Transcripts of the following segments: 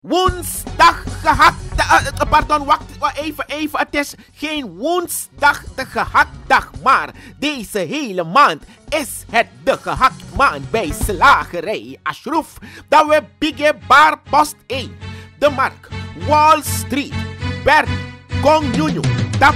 woensdag gehakt. Pardon, wacht even. Het is geen woensdag de gehaktdag, maar deze hele maand is het de gehaktmaand bij Slagerij Ashraf. Dat we bigge bar post 1, de Mark, Wall Street, Berg, Kong Nunu, Tap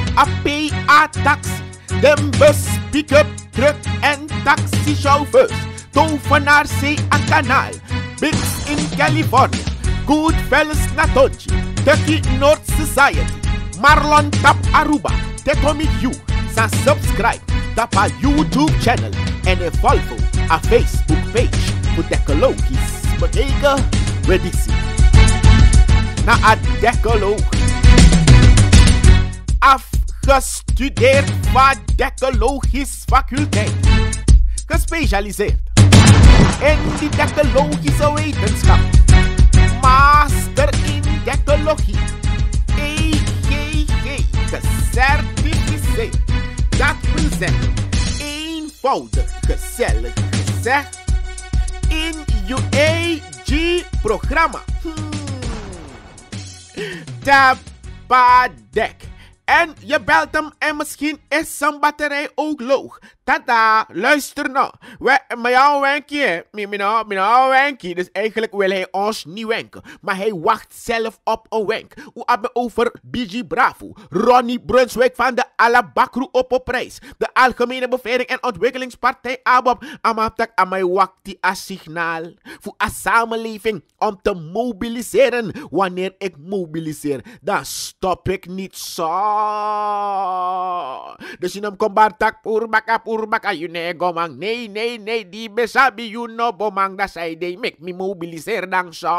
A Taxi, de bus, pick-up, truck en taxichauffeurs, Tovenaar Zee en Kanaal, Bigs in California, Goodfellas Natonji, Turkey North Society, Marlon Tap Aruba, Tekomit You, sa subscribe, tap a YouTube channel en follow a Facebook page voor Decalogisch bekeken, redictie. Na a Decaloog. Afgestudeerd van Decalogisch faculteit. Gespecialiseerd in die decalogische wetenschap. Master in decalogie. EGG. Gecertificeerd. Dat wil zeggen, eenvoudig, gezellig gezegd, in UAG-programma. Tapadek. En je belt hem en misschien is zijn batterij ook loog. Tada, luister nou. Met jou wenkje, wenkje. Dus eigenlijk wil hij ons niet wenken. Maar hij wacht zelf op een wenk. We hebben over BG Bravo, Ronnie Brunswijk van de Alabakru op prijs. De Algemene Beveiliging en Ontwikkelingspartij ABOP. Amaptak aan mij wacht die als signaal. Voor een samenleving om te mobiliseren. Wanneer ik mobiliseer, dan stop ik niet zo. Dus je komt bartak purbaka, you ne gomang. Nee, die besabi you no bomang, dat zij die make me mobiliseer dan zo.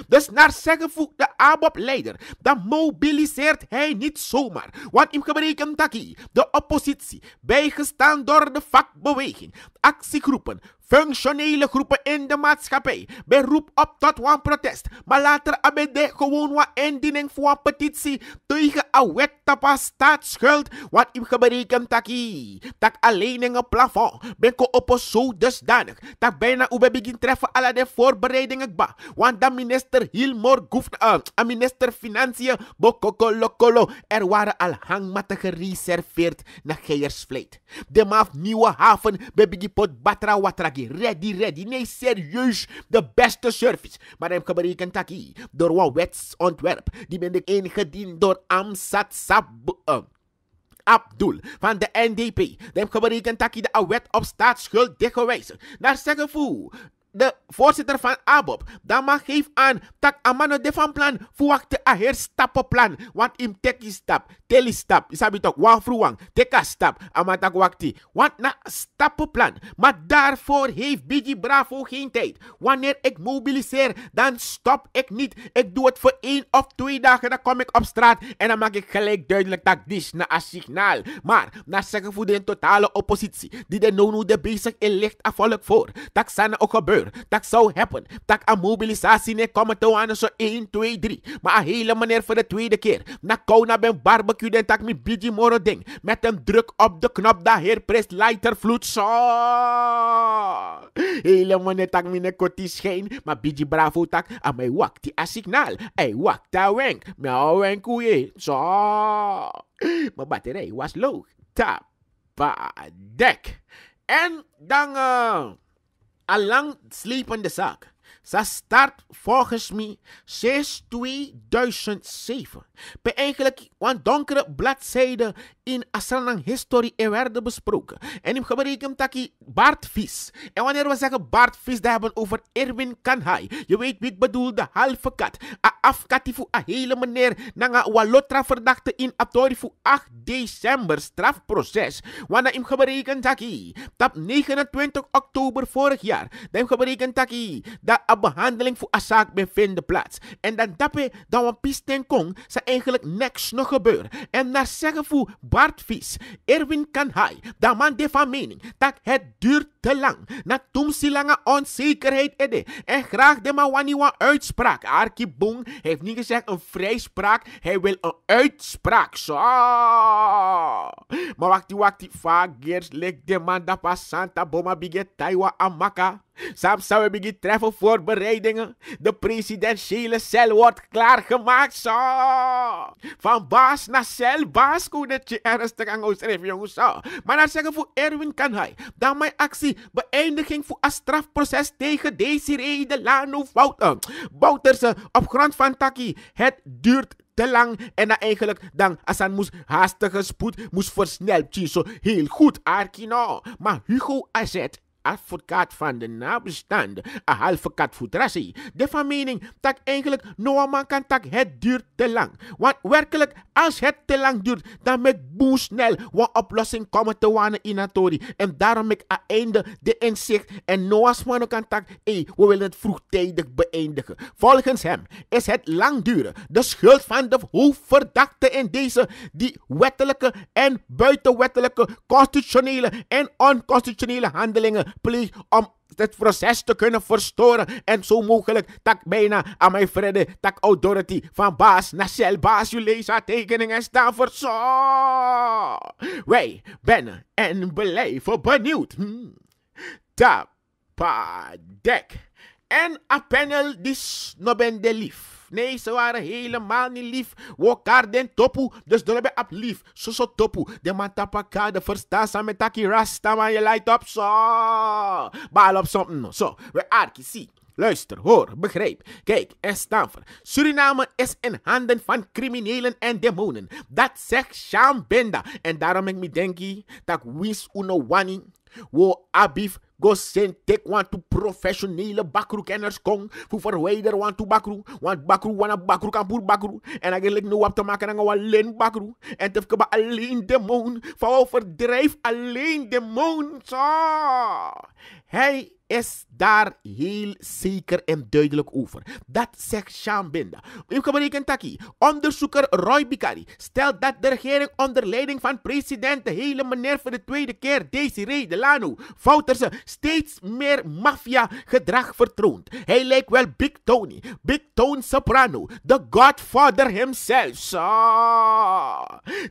Dus naar zeggen voegt de ABOP-leider, dan mobiliseert hij niet zomaar. Want in gebreken taki, de oppositie, bijgestaan door de vakbeweging, actiegroepen, functionele groepen in de maatschappij, beroep op tot een protest, maar later abede gewoon een indiening voor een petitie tegen een wet op staatsschuld, wat im gebreken taki, tak alleen in een plafond, ben ko op zo dusdanig, tak bijna ube begin treffen alle de voorbereidingen ba, want de minister Hilmor minister Financiën, Bokokolo, er waren al hangmatten gereserveerd naar Geiersvleit. De maaf nieuwe haven, begin pot batra watragi, ready, nee serieus, de beste service, maar hem gebreken taki, door een wetsontwerp, die ben ik ingediend door Amsat Abdul van de NDP. De gebreken taki de wet op staatsschuld dichtgewijzigd. Naar zeggen voel. De voorzitter van ABOP, dan mag geef aan dat amano de van plan voor wachten a herstappenplan. Want im teki stap, teli stap, isabi toch wan fruwang, teka stap, amatak wakti. Want na stappenplan, maar daarvoor heeft BG Bravo geen tijd. Wanneer ik mobiliseer, dan stop ik niet. Ik doe het voor 1 of 2 dagen, dan kom ik op straat en dan maak ik gelijk duidelijk dat dit na een signaal. Maar, na zeggen voor de totale oppositie, die de nono de bezig in licht afvolk voor, dat zijn ook gebeurd. Dat zou happen. Dat een mobilisatie ne komen te aan zo 1, 2, 3. Maar een hele manier voor de tweede keer. Na kou na ben barbecue den tak mi bigi moro ding. Met een druk op de knop dat heer pres lighter vloed zo. Hele manier tak mi ne koti schijn. Maar bigi Bravo tak aan mij wakt die a signaal. Ei wakt dat wenk. Miauw wenk koeie. Zo. Mijn batterij was loog. Tapadek. En dan allang slepende zaak. Ze start volgens mij 6 2007. Bij eigenlijk een donkere bladzijde in Asranang History werden besproken. En in gebreken taki Bart Vies. En wanneer we zeggen Bart Vies, dat hebben we over Erwin Kanhai. Je weet wie ik bedoel, de halve kat. A afkati voor een hele meneer nanga walotra verdachte in Atori voor 8 december strafproces. Wanneer in gebreken taki tap 29 oktober vorig jaar. Dan in gebreken taki dat een behandeling voor een zaak bevindt plaats. En dan dappen dan een pisten kong ze eigenlijk niks nog gebeuren. En naar zeggen voor Bart Vies, Erwin Kanhai, de man die van mening dat het duurt te lang. Na tumsi lange onzekerheid ede. En graag de man wanneer een uitspraak. Arki Boeng heeft niet gezegd een vrijspraak, hij wil een uitspraak. Zo. Maar wacht, vaak ligt de man dat pas Santa Boma biget Taiwa Amaka. Soms zouden we beginnen treffen voorbereidingen. De presidentiële cel wordt klaargemaakt, zo. Van baas naar cel, baas, hoe dat je ernstig aan ons schrijven, jongens, zo. Maar dan zeggen voor Erwin kan hij, dat mijn actie beëindiging voor een strafproces tegen Desiree Delano Bouterse op grond van Taki. Het duurt te lang en dan eigenlijk dan als hij moest haastige spoed moest versneld zo heel goed Arkino. Maar Hugo Azet, advocaat van de nabestaanden, een halve kat voetrassie, de van mening dat eigenlijk no man kan tak het duurt te lang. Want werkelijk, als het te lang duurt, dan moet boe snel een oplossing komen te wanen in Atori. En daarom ik aan einde de inzicht en Noah's man kan tak, we willen het vroegtijdig beëindigen. Volgens hem is het lang duren de schuld van de hoofdverdachte in deze die wettelijke en buitenwettelijke constitutionele en onconstitutionele handelingen pleegt om het proces te kunnen verstoren en zo mogelijk tak bijna aan mijn vrede tak authority van baas naar cel baas jullie tekeningen staan voor zo. Wij ben en blijven benieuwd. Tapadek. En een panel die no ben de lief. Nee, ze waren helemaal niet lief. Wokar den topu, dus door hebben op lief. Zo topu. De man tapaka, de verstaan samen met taki rasta, man je leidt op zo. Baal op something. Zo, we arkie, zie. Luister, hoor, begrijp. Kijk, en Stanford. Suriname is in handen van criminelen en demonen. Dat zegt Sean Benda. En daarom ik me denkie, dat wins uno wani. Wo abif go sentek want to professionele bakroekenners kong. Voor verwijder want to bakru. Want bakru wana bakru kan boer bakru. En eigenlijk nu op te maken aan alleen bakru. En tefke ba alleen demon. Van verdrijf alleen demon. Zo. Hij is daar heel zeker en duidelijk over. Dat zegt Sean Benda. U kan berekenen taki. Onderzoeker Roy Bikari stelt dat de regering onder leiding van president de hele meneer voor de tweede keer Desiree Delano Bouterse steeds meer maffia gedrag vertoont. Hij lijkt wel Big Tony, Big Tone Soprano, the Godfather himself. So.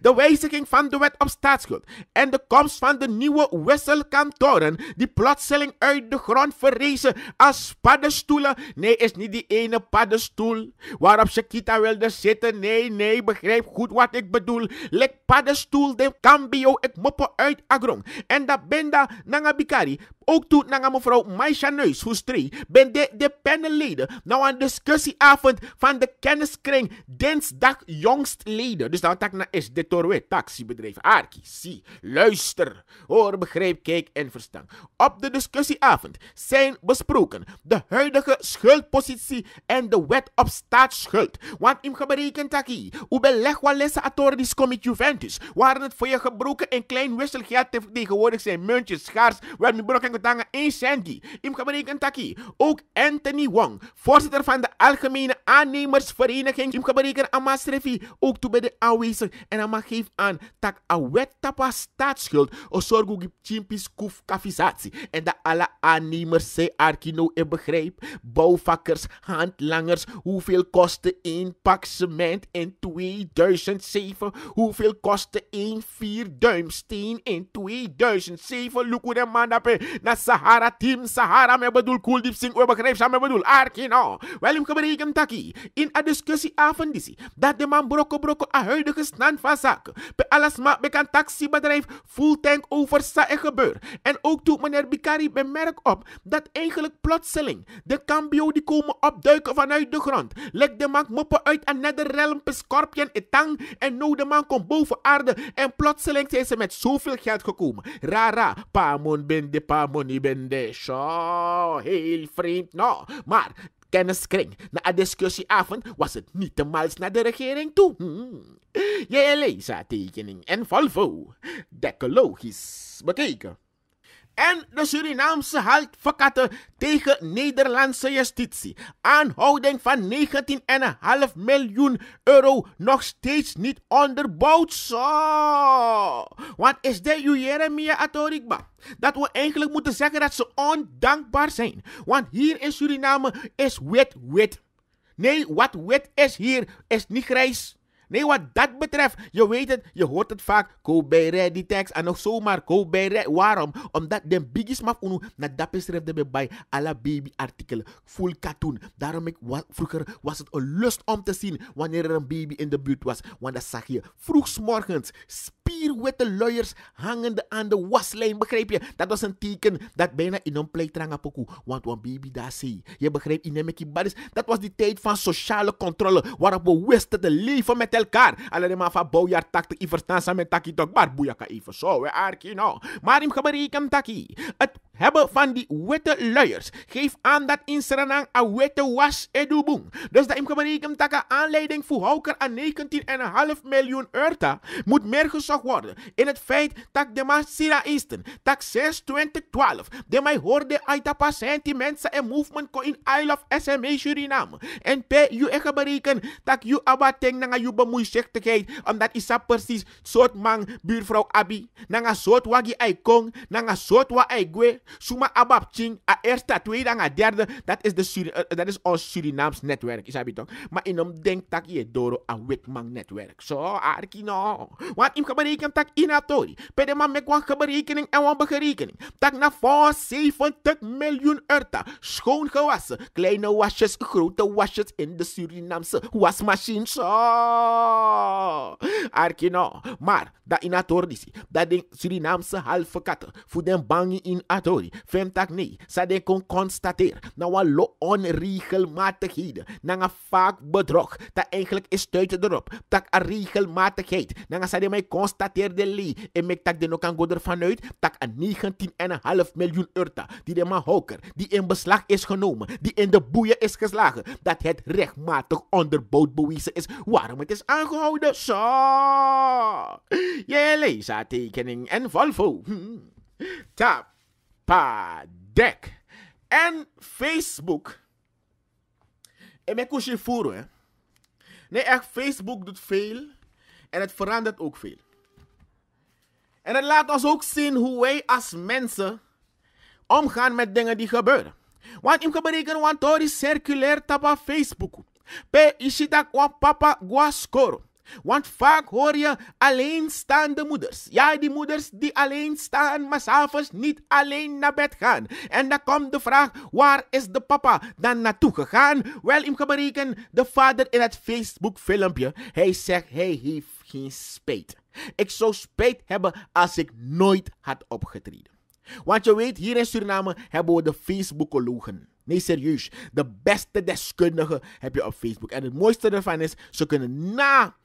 De wijziging van de wet op staatsschuld en de komst van de nieuwe wisselkantoren die plotseling uit de grond verrezen als paddenstoelen. Nee, is niet die ene paddenstoel waarop Shakita wilde zitten. Nee, begrijp goed wat ik bedoel. Lek paddenstoel de cambio ik moppen uit agrong. En dat Benda nanga Bikari ook toe nanga mevrouw Maisha Neus Hoestree ben de panelleden nou een discussieavond van de kenniskring dinsdag jongstleden. Dus dan tak na is dit doorwet taxibedrijf Arki. Zie, luister, hoor, begrijp, kijk en verstaan. Op de discussieavond zijn besproken de huidige schuldpositie en de wet op staatsschuld. Want im geberekend taki, u beleg wel lessen atordis commit Juventus, waren het voor je gebroken en klein wisselgeld tegenwoordig zijn muntjes schaars, waar mi broken getangen 1 centie. Im geberekend taki, ook Anthony Wong, voorzitter van de Algemene Aannemersvereniging, im geberekend aan Masrefi, ook toe bij de aanwezig en aan geef aan tak a wet tapa staatsschuld, o sorgu gip chimpis kuf kafisatie. En dat alle aannemers zij arkino en begrijp, bouwvakkers, handlangers, hoeveel kostte 1 pak cement in 2007, hoeveel kostte 1 4-duimsteen in 2007, look hoe de man dat na Sahara team, Sahara me bedoel, cool diep sing, we begrijp sa me bedoel, arkino. Wel hem gebreken taki, in a discussieavond disi, dat de man broko a huidige stand van zaken, bij alles maar bekend taxibedrijf, full tank over sa en gebeur. En ook toen meneer Bikari bemerkt op dat eigenlijk plotseling de cambio die komen opduiken vanuit de grond. Lek de man moppen uit een netherrealm per scorpion etang en nou de man komt boven aarde en plotseling zijn ze met zoveel geld gekomen. Rara, pamon bende, pamoni bende, zo, heel vreemd, no. Maar kenniskring, na een discussieavond was het niet te mals naar de regering toe. Je leest tekening en Volvo, decologisch bekeken. En de Surinaamse halfvakatten tegen Nederlandse justitie. Aanhouding van 19,5 miljoen euro nog steeds niet onderbouwd. Zo. Want is dit uw Jeremia Atorikba? Dat we eigenlijk moeten zeggen dat ze ondankbaar zijn. Want hier in Suriname is wit. Nee, wat wit is hier is niet grijs. Nee, wat dat betreft, je weet het, je hoort het vaak, koop bij Ready Tax en nog zomaar koop bij Ready. Waarom? Omdat de biggies maf unu, na dat is er bij alle baby artikelen, full katoen. Daarom vroeger was het een lust om te zien wanneer er een baby in de buurt was. Want dat zag je vroegsmorgens, spierwitte luiers hangende aan de waslijn, begreep je? Dat was een teken dat bijna in een pleitranga poku, want een baby daar zie je. Begreep, in een badis. Dat was die tijd van sociale controle, waarop we wisten te leven met elkaar. Alleen maar van bouwjaar takte i verstaan samen taki tok, maar boeia even zo, we arki no. Maar im gebereken taki. Het hebben van die witte luiers geeft aan dat in Suriname een witte was edubung. Dus dat im gebereken taka aanleiding voor houker aan 19,5 miljoen euro moet meer gezocht worden. In het feit dat de man Sira Eastern, tak 6 2012, de mij hoorde uit de patiënten mensen en movement ko in Isle of SMA Suriname. En pe je gebereken dat je abateng na je bemoeizichtigheid, omdat isa precies soort man buurvrouw Abi, na soort wagi ai kong, na soort wa ai gwe, suma ababching, a eerste, a tweede, a derde, dat is ons Surinaams netwerk, is toch? Maar in hem denkt dat je door een witman netwerk. Zo, arki no. Want in geberekening tak inatori, pe de man met een geberekening en een berekening, tak na voor 70 miljoen euro, schoon gewassen, kleine wasjes, grote wasjes in de Surinaamse wasmachine. Zo, arki no. Maar dat inatori disi, dat de Surinaamse halve katten, voor den bangi in atori, vindt tak nee, sa de kon constateren, na een onregelmatigheden, na een vaak bedrog, dat eigenlijk is stuiten erop, dat een regelmatigheid, na sa de mij constateerde lee, en mek tak de no kan go ervan uit, dat een 19,5 miljoen euro, die de man Houker, die in beslag is genomen, die in de boeien is geslagen, dat het rechtmatig onderbouwd bewezen is, waarom het is aangehouden. Zo, je leest haar tekening en Volvo. Tapa dek. En Facebook. En mijn kusje voeren, hè. Nee, echt, Facebook doet veel. En het verandert ook veel. En het laat ons ook zien hoe wij als mensen omgaan met dingen die gebeuren. Want ik kan berekenen, want door is circulair op Facebook. Pe isitak wan papa gwa scoren. Want vaak hoor je alleenstaande moeders. Ja, die moeders die alleen staan, maar s'avonds niet alleen naar bed gaan. En dan komt de vraag, waar is de papa dan naartoe gegaan? Wel, ik ga berekenen, de vader in het Facebook filmpje. Hij zegt, hij heeft geen spijt. Ik zou spijt hebben als ik nooit had opgetreden. Want je weet, hier in Suriname hebben we de Facebookologen. Nee, serieus. De beste deskundigen heb je op Facebook. En het mooiste ervan is, ze kunnen na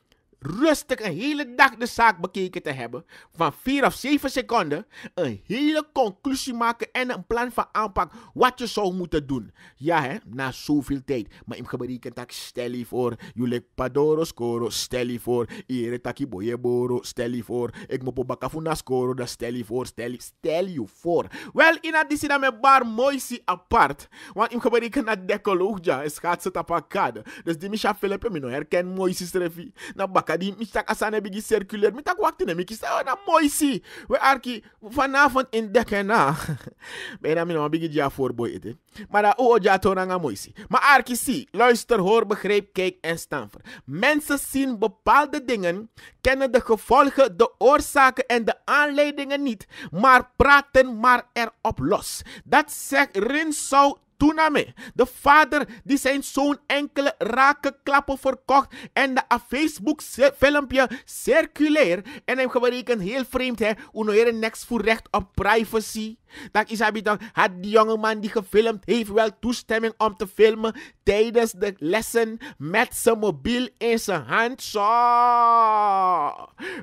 rustig een hele dag de zaak bekeken te hebben, van 4 of 7 seconden, een hele conclusie maken en een plan van aanpak wat je zou moeten doen. Ja, hè, na zoveel tijd. Maar ik heb berekend dat stel je voor, jullie padoro scoro, stel je voor, ere taki boyeboro, stel je voor, ik moet bakafuna scoro, dat stel je voor, stel je voor. Wel, in additie dat met bar mooi apart, want ik heb berekend dat decologia is gaat ze tapakade. Dus die Micha Philippe, me no herken mooi strefi, na bakadi, mistak asane bigi circulair, mi tak wakti ne, mi kista, na mooi si. We arki, vanavond in dekena. Bijna mi no bigi ja voorboy ete. Maar dat oja tonanga mooi si. Maar arki si, luister, hoor, begreep, kijk en stanver. Mensen zien bepaalde dingen, kennen de gevolgen, de oorzaken en de aanleidingen niet, maar praten maar erop los. Dat zegt Rinsau Toename, de vader die zijn zoon enkele rakenklappen verkocht en de Facebook filmpje circulair. En hem geberekend heel vreemd, hè, hoe niks voor recht op privacy. Dat is dan, had die jongeman die gefilmd heeft wel toestemming om te filmen tijdens de lessen met zijn mobiel in zijn hand. Zo.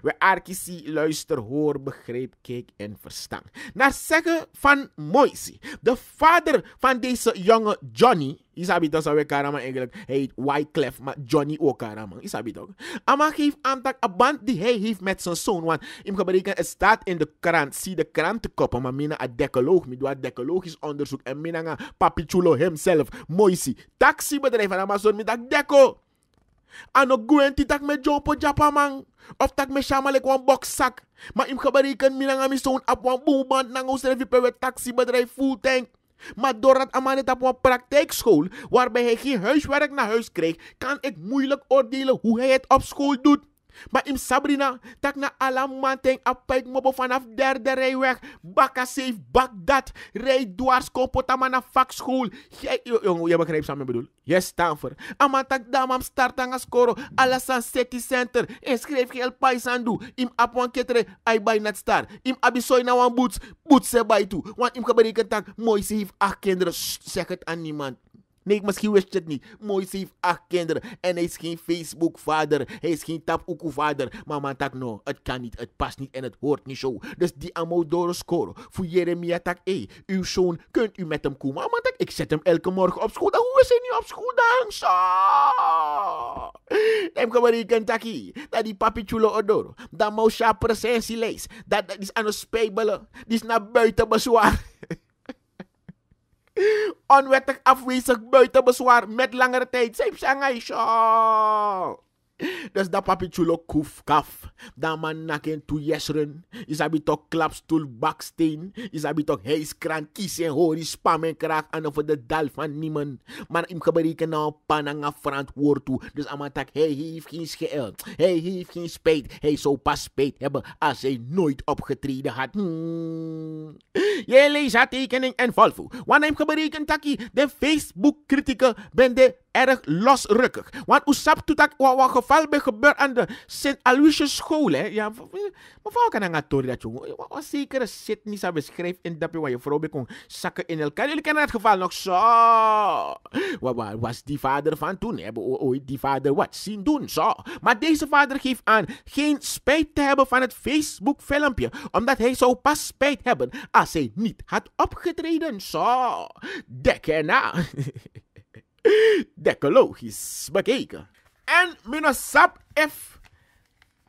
We arkisie, luister, hoor, begreep, kijk en verstaan. Naar zeggen van Moisi, de vader van deze jonge Johnny, isabi toch zou we karama eigenlijk, hij heet Wyclef, maar Johnny ook karama, isabi toch. Ama geeft aan dat een band die hij heeft met zijn zoon, want in gebreken het staat in de krant, zie de krantenkoppen, maar mina een decoloog, mi doet decologisch onderzoek en mina nga Papi Chulo himself, Moisi, taxibedrijf en Amazon, mi dat deco. Ano gwenti tak me jompo japa man, of tak me shamalek wan boxzak, maar in gebreken mina nga mi zoon op wan boomband nang ons revi per taxibedrijf full tank. Maar doordat Amanda op een praktijkschool, waarbij hij geen huiswerk naar huis krijgt, kan ik moeilijk oordelen hoe hij het op school doet. Maar in Sabrina, tak na alamanteng apijk mobo vanaf derde rij weg. Bakka safe, bak dat. Rij dwars, kompotama na vakschool. Jongen, je begrijpt wat ik bedoel. Yes, Stanford. Amatak damam start aan skoro. Alasan City Center. En schrijf heel paisandu. Im apwan ketre, ai bij net star. Im abisoy na wan boots, boots se bij toe. Want im kabareken tak, mooi ze heeft 8 kinderen. Shh, zeg het aan niemand. Nee, misschien wist je het niet. Moise heeft 8 kinderen. En hij is geen Facebook-vader. Hij is geen Tap-Oeku-vader. Maar man, tak no, het kan niet, het past niet en het hoort niet zo. Dus die Amodoro scoren. Voor Jeremia tak, uw zoon, kunt u met hem komen? Maar man, tak, ik zet hem elke morgen op school. Dan hoe is hij niet op school dan? Zo. Dan kan maar rekenen taki. Dat die papi chulo odoro. Dat mousha presentielijst. Dat is aan het spijbelen. Die is naar buiten bezwaar. Onwettig afwezig buiten bezwaar met langere tijd. Zij zijn zo. Dus dat papi chulo koef kaf. Dan man naken toe jesren. Isabi toch klapstoel baksteen. Isabi toch heiskraan kies en hori spam en kraag aan over de dal van niemand. Maar im gebereken nou pananga verantwoord toe. Dus amatak hij heeft geen scheel. Hij heeft geen spijt. Hij zou pas spijt hebben als hij nooit opgetreden had. Je leest haar tekening en volvo. Want hem gebereken taki de Facebook kritieken ben de erg losrukkig. Want usap toetak wat geval bij gebeurt aan de Sint Aloysius school, hè? Ja, maar vrouw kan aan tori dat jongen. Wat zeker zit niet zo beschrijft in dat waar je vrouw kon zakken in elkaar. Jullie kennen het geval nog zo. Wat was die vader van toen? Hebben ooit die vader wat zien doen? Zo. Maar deze vader geeft aan geen spijt te hebben van het Facebook filmpje, omdat hij zou pas spijt hebben als hij niet had opgetreden. Zo. Dekken na. Decologisch bekeken. En minusap F.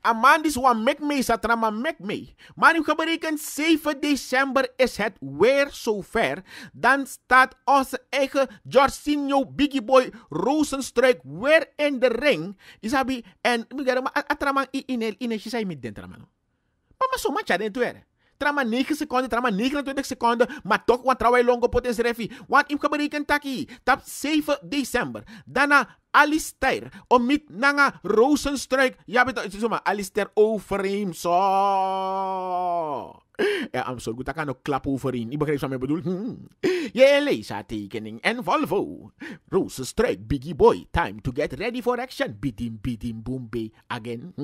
Amandis wan mek mee satrama mek mee. Maar nu geberekend 7 december is het weer zover. Dan staat onze eigen Jorginho Biggie Boy Rozenstruik weer in de ring. Isabi en atraman in je zei met den traman. Maar zo matcha den tuere. Trama 9 seconden, trama 29 seconden, maar toch wat trouwens longo potens refi. Want im geberekend taki, tap 7 december. Daarna Alistair, om met nanga Rozenstruik. Ja, bedoel, zomaar Alistair overeem, zo. Ja, I'm sorry, ik kan ook klap overeen. Ik begrijp wat ik bedoel. Je leest haar tekening en Volvo. Rozenstruik, Biggie Boy, time to get ready for action. Bidim, boom, be, again.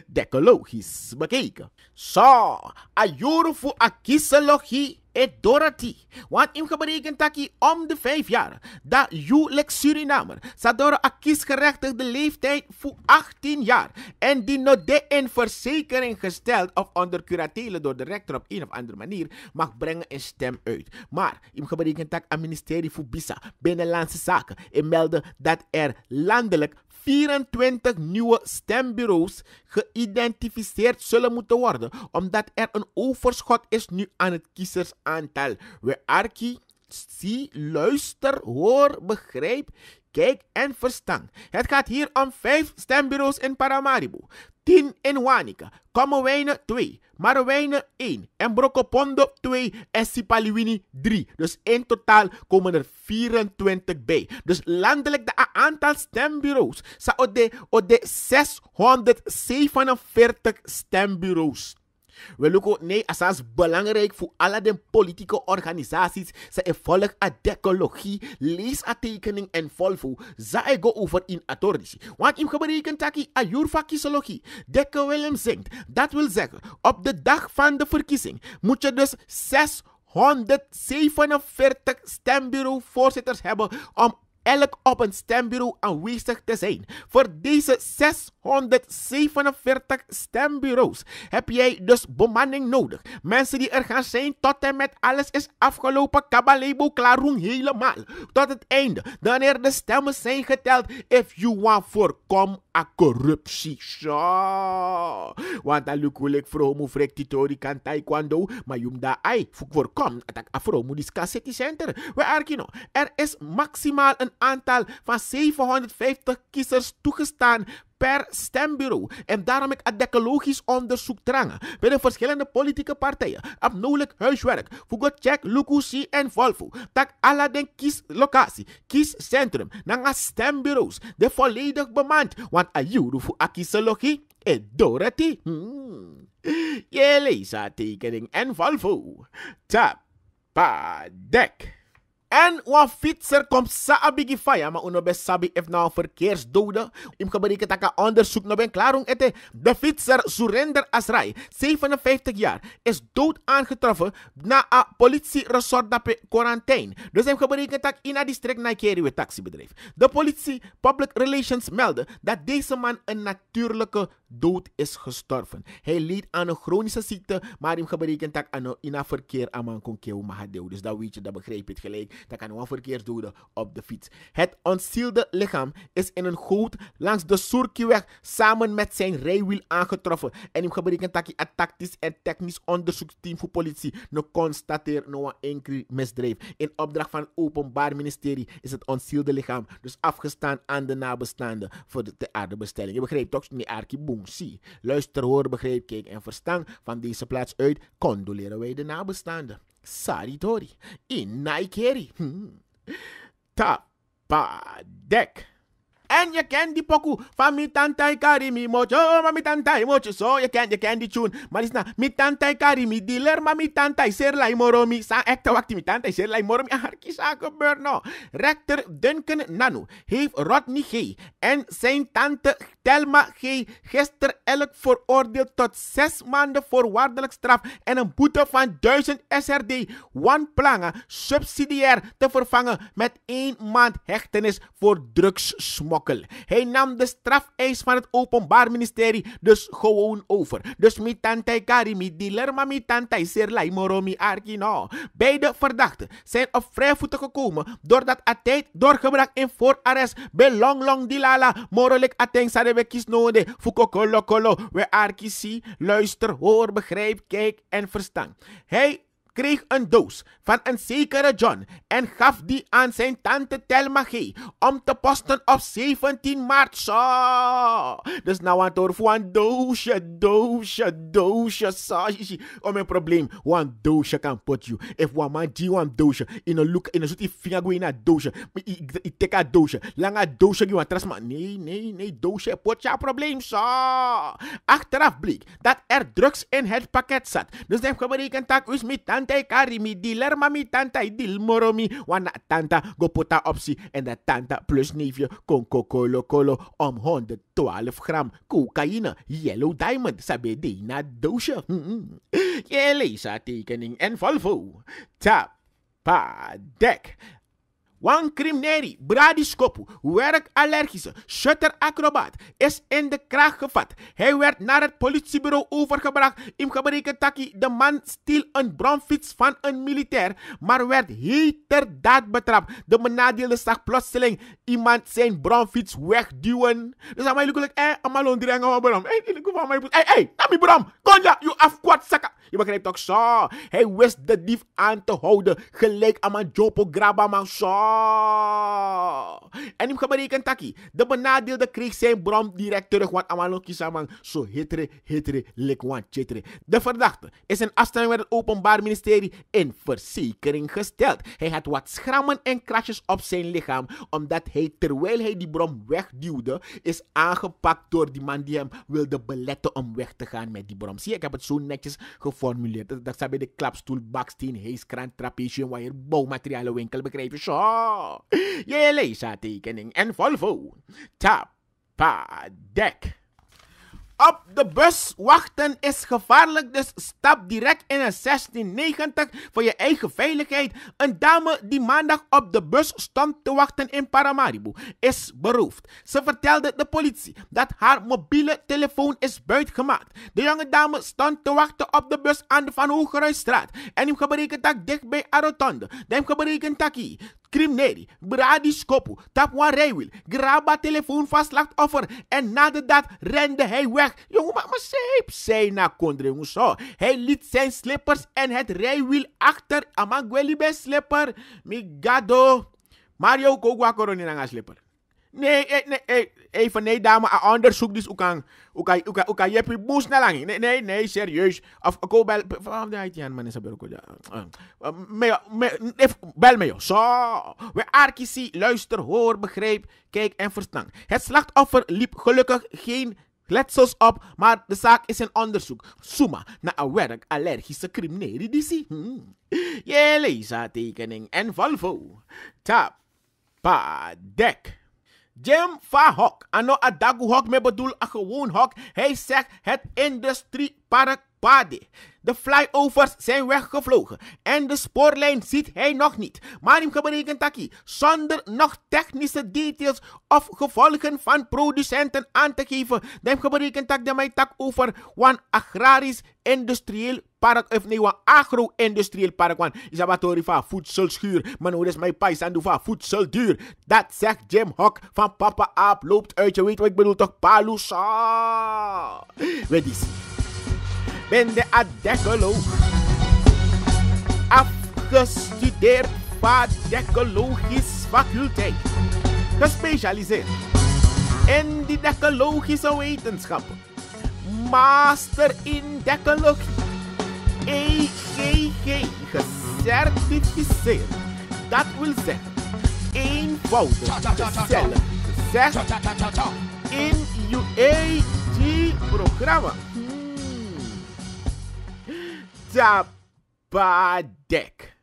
Decologisch bekeken. Zo, ayuro voor akisologie et Dorothy. Want im geberekend taki om de 5 jaar. Dat huwelijk Surinamer. Sadoro a kiesgerechtigde leeftijd voor 18 jaar. En die node in verzekering gesteld of onder curatele door de rector op een of andere manier mag brengen een stem uit. Maar im geberekend tak aan ministerie voor Bisa, Binnenlandse Zaken, en meldde dat er landelijk 24 nieuwe stembureaus geïdentificeerd zullen moeten worden, omdat er een overschot is nu aan het kiezersaantal. We arki, zie, luister, hoor, begrijp, kijk en verstaan. Het gaat hier om 5 stembureaus in Paramaribo, 10 in Wanica, Kommerwijnen 2, Marwijnen 1 en Brokopondo 2 en Sipaliwini 3. Dus in totaal komen er 24 bij. Dus landelijk de aantal stembureaus zijn de 647 stembureaus. We lukken nee, als belangrijk voor alle de politieke organisaties. Ze volgen a decologie, lees a tekening en volvo. Zij go over in authority. Want in geberekend taki a jurfa kiesologie. Dekke Willem zingt. Dat wil zeggen, op de dag van de verkiezing moet je dus 647 stembureauvoorzitters hebben om elk op een stembureau aanwezig te zijn. Voor deze 647 stembureaus heb jij dus bemanning nodig. Mensen die er gaan zijn tot en met alles is afgelopen. Kabalebo klaroen helemaal. Tot het einde. Wanneer de stemmen zijn geteld. If you want voorkom a corruptie. Zo. Want dan lukulik vroeg vrek titori kan taekwondo. Maar jum da ai voorkom. Atak afro mudiska city center. We arkino. Er is maximaal een aantal van 750 kiezers toegestaan per stembureau. En daarom ik een decalogisch onderzoek drangen bij de verschillende politieke partijen op nodig huiswerk. Voor check, Lukusi en Volvo. Dat alle den kieslocatie, kiescentrum, naar stembureaus, de volledig bemand. Want a juru voor a kiesologie is Dorothy. Je leest haar tekening en Volvo. Tapadek. En een fietser komt sa bigi fire, maar uno best sabi if nou verkeersdode. Im gebeurd dat onderzoek nog ben klaar ete. De fietser Surinder Asrai, 57 jaar, is dood aangetroffen na een politieresort dat quarantaine. Dus hij gebeurd dat in een district Naikeri met taxibedrijf. De politie Public Relations meldde dat deze man een natuurlijke dood is gestorven. Hij leed aan een chronische ziekte, maar hij gebeurd dat in een verkeer aan man kon keu mahadeu. Dus dat weet je, dat begrijp je het gelijk. Dat kan een verkeersdode op de fiets. Het ontzielde lichaam is in een goot langs de Surkieweg samen met zijn rijwiel aangetroffen. En hem gebeurt dat een tactisch en technisch onderzoeksteam voor politie nog constateert nog een enkele misdrijf. In opdracht van het Openbaar Ministerie is het ontzielde lichaam dus afgestaan aan de nabestaanden voor de aardebestelling. Je begrijpt toch niet Arki Boomsi. Luister, hoor, begrijp, kijk en verstand van deze plaats uit. Condoleren wij de nabestaanden. Saritori in Naikeri. Tapadek. En je kent die pokoe van mi tantai karimi mocho, maar mi tantai mocho. Zo, je kent die tune. Maar is na, mi tantai karimi dealer, maar mi tantai serlai moromi. Sa ekte wakti mi tantai serlai moromi. Harki sa gebeurt nou. Rector Duncan Nanu heeft Rodney G. en zijn tante Thelma G. gisteren elk veroordeeld tot 6 maanden voorwaardelijk straf en een boete van 1000 SRD. Wanplanga subsidiair te vervangen met 1 maand hechtenis voor drugssmokkel. Hij nam de strafeis van het Openbaar Ministerie dus gewoon over. Dus mi tantai karimi dealer, maar mi tantai serlai moromi arkino. Beide verdachten zijn op vrij voeten gekomen doordat a tijd doorgebracht in voorarrest bij long dilala morolik ateng sadebe kisnode fukokolo kolo we arkisi. Luister, hoor, begrijp, kijk en verstaan. Hij kreeg een doos van een zekere John en gaf die aan zijn tante Thelma G. om te posten op 17 maart. Zo. Dus nou aan het horen voor een doosje. Om een probleem. Een doosje kan pot you. If one man die een doosje in een look in een soort vinger go in een doosje. Ik tek een doosje. Lang een doosje gewoon trasma. Nee, doosje pot je probleem. Zo. Achteraf bleek dat er drugs in het pakket zat. Dus hij heeft berekend dat us met tante karimi dealer, maar met tante dil moromi. Want tante go pota optie en dat tante plus neefje kon kolo om 112 gram cocaïne, yellow diamond, sabi di na doosje. Je leest haar tekening en Volvo. Tapadek. Wan crimineri, bradiskopu, werkallergische, shutteracrobaat is in de kraag gevat. Hij werd naar het politiebureau overgebracht. Im gebreken taki, de man stiel een bromfiets van een militair, maar werd heterdaad betrapt. De benadeelde zag plotseling iemand zijn bromfiets wegduwen. Dus aan mij lukkelijk, amalon direct aan mijn brom. Nami brom, konja, you afkwart saka. Je begrijpt toch zo? Hij wist de dief aan te houden, gelijk aan mijn jopo graba man zo. En hem geberekend taki. De benadeelde kreeg zijn brom direct terug, want amalon kisamang zo hitere, likwan chitere. De verdachte is in afstemming met het Openbaar Ministerie in verzekering gesteld. Hij had wat schrammen en krasjes op zijn lichaam, omdat hij, terwijl hij die brom wegduwde, is aangepakt door die man die hem wilde beletten om weg te gaan met die brom. Zie je, ik heb het zo netjes geformuleerd. Dat staat bij de klapstoel, baksteen, heeskraan, trapeze, wire, bouwmaterialenwinkel, begrijp je zo? Je leest haar tekening en Volvo. Tapadek. Op de bus wachten is gevaarlijk, dus stap direct in een 1690 voor je eigen veiligheid. Een dame die maandag op de bus stond te wachten in Paramaribo is beroofd. Ze vertelde de politie dat haar mobiele telefoon is buitgemaakt. De jonge dame stond te wachten op de bus aan de Van Hogeruisstraat en hem geberekend dat dicht bij Arotonde. Hem geberekend dat crimineri, bradiskopu, tapwa rijwiel, graba telefoon van slachtoffer en na de daad rende hij weg. Jongen, maar zeep, zei na kondre zo. Hij liet zijn slippers en het rijwiel achter. Amagweli bij slipper. Migado. Mario kogwa koroni na slipper. Nee, even nee dame, een onderzoek dus ook aan je hebt je boos naar lang. Nee, serieus. Of ik bel van de Haitian man is er ook bel me joh. Zo, we arkisie, luister, hoor, begrijp, kijk en verstand. Het slachtoffer liep gelukkig geen letsels op, maar de zaak is in onderzoek. Suma na een werk allergische criminele DC. Je leest tekening en Volvo. Tapa dek. Jim van Hok. Ano a dagu hok me bedoel een gewoon hok. Hij zegt het industriepark Pade. De flyovers zijn weggevlogen en de spoorlijn ziet hij nog niet. Maar hem berekent taki zonder nog technische details of gevolgen van producenten aan te geven. Dan berekent tak de mij tak over een agrarisch industrieel park of nee, een agro-industrieel park. Want is dat wat van voedselschuur, maar nou is mijn pijs aan van voedselduur. Dat zegt Jim Hok van Papa Aap loopt uit. Je weet wat ik bedoel toch, Palusa. Weet je. Ben de adecoloog. Afgestudeerd padecologisch faculteit. Gespecialiseerd in de decologische wetenschappen. Master in decologie. EGG. Gecertificeerd. Dat wil zeggen, eenvoudig gezellig gezegd in UAG-programma. Tapadek.